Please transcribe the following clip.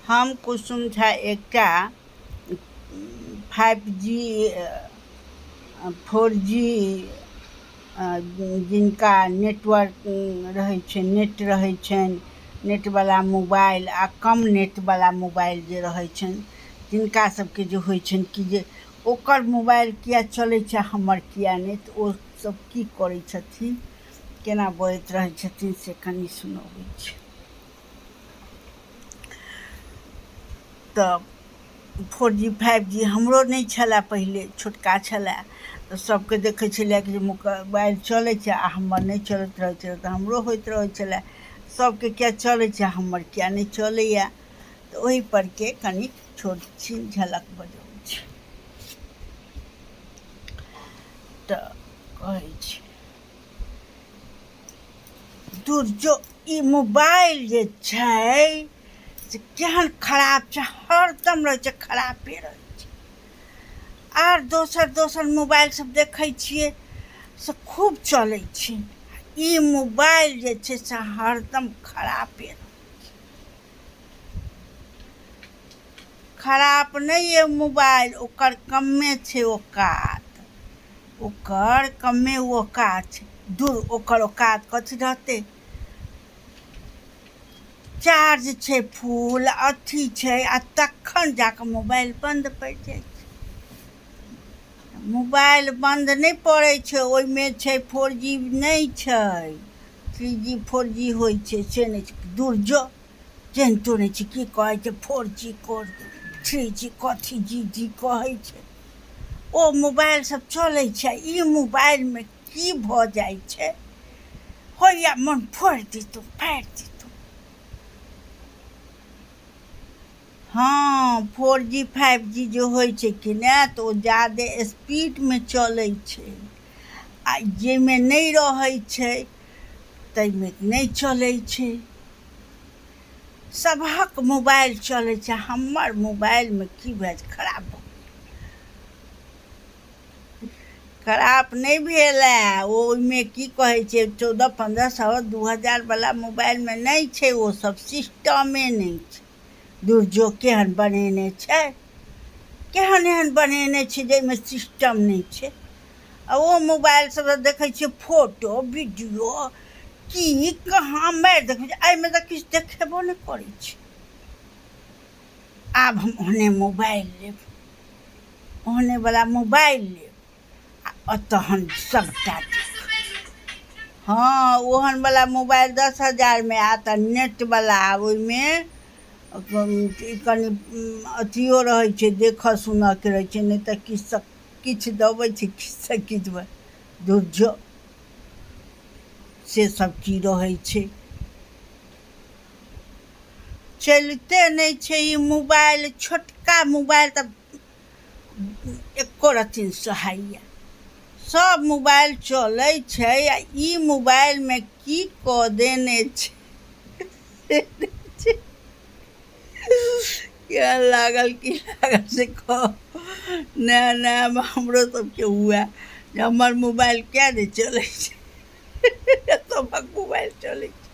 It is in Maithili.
हम कुसुम झा एकटा 5G 4G जिनका नेटवर्क रहै छै, नेट रहै छनि, नेटवला मोबाइल आ कम नेटवला मोबाइल जे रहै छनि, जिनका सभके जे होइ छनि कि जे ओकर मोबाइल किया चलै छै हमर किया नहि, तऽ ओ सब की करै छथिन, केना बजैत रहै छथिन से कनि सुनबै छै। तऽ 4G 5G हमरो नहि छलए, पहिले छोटका छलए, तऽ सभके देखै छलिए कि जे मोबाइल चलै छै आ हमर नहि चलैत रहै छलै, तऽ हमरो होइत रहै छलए सभके किया चलै छै हमर किया नहि चलैए। तऽ ओहिपर के कनि छोट छीन झलक बजबै छै। तऽ कहै छै दुर्जो ई मोबाइल जे छै से केहन खराब छै, हरदम रहै छै खरापे रहै छै। आर दोसर मोबाइल सब देखै छियै से खूब चलै छै, ई मोबाइल जे छै से हरदम खरापे रहै छै। खराप नहि ये मोबाइल, ओकर कमे छै औकात, ओकर कमे औकात छै। दूर ओकर औकात कथी रहतै, चार्ज छै फूल, अथी छै, आ तखन जाकऽ मोबाइल बन्द पड़ि जाइ छै। मोबाइल बन्द नहि पड़ै छै, ओहिमे छै 4G नहि छै, 3G 4G होइ छै से नहि छै। दूर जो जनितो नहि छै की कहै छै 4G 3G कथी जी कहै छै। ओ मोबाइल सब चलै छै, ई मोबाइलमे की भऽ जाइ छै, होइया मन फोड़ि दितौ फाड़ि दितौ। हाँ 4G 5G जे होइ छै कि ने, तऽ ओ ज्यादे स्पीडमे चलै छै, आ जाहिमे नहि रहै छै ताहिमे नहि चलै छै। सभक मोबाइल चलै छै, हमर मोबाइलमे की भए छै, खराब नहि भेलए। ओहिमे की कहै छै 1400-1500 2000 मोबाइलमे नहि छै, ओ सब सिस्टमे नहि छै। दुर्जो केहन बनेने छै, केहन एहन बनेने छै जाहिमे सिस्टम नहि छै। आ ओ मोबाइल सब देखै छियै फोटो वीडियो की कहाँ मारि देखै छै, एहिमे तऽ किछु देखेबो नहि करै छै। आब हम ओहने मोबाइल लेब, ओहनेवला मोबाइल लेब आ तहन सभटा हाँ ओहनवला मोबाइल 10,000 आयत, आ नेटवला ओहिमे कनि अथियो रहै छै, देखऽ सुनऽके रहै छै, नहि तऽ किछु दबै छै, किछुसँ किछु दुर्जो से सब की रहै छै। चलिते नहि छै ई मोबाइल, छोटका मोबाइल तऽ एको रत्ती सोहाइए। सब मोबाइल चलै छै, आ ई मोबाइलमे की कऽ देने छै केहन लागल की लागल से कह। नया नयामे हमरो सबके हुए जे हमर मोबाइल किया नहि चलै छै, सबक मोबाइल चलै छै।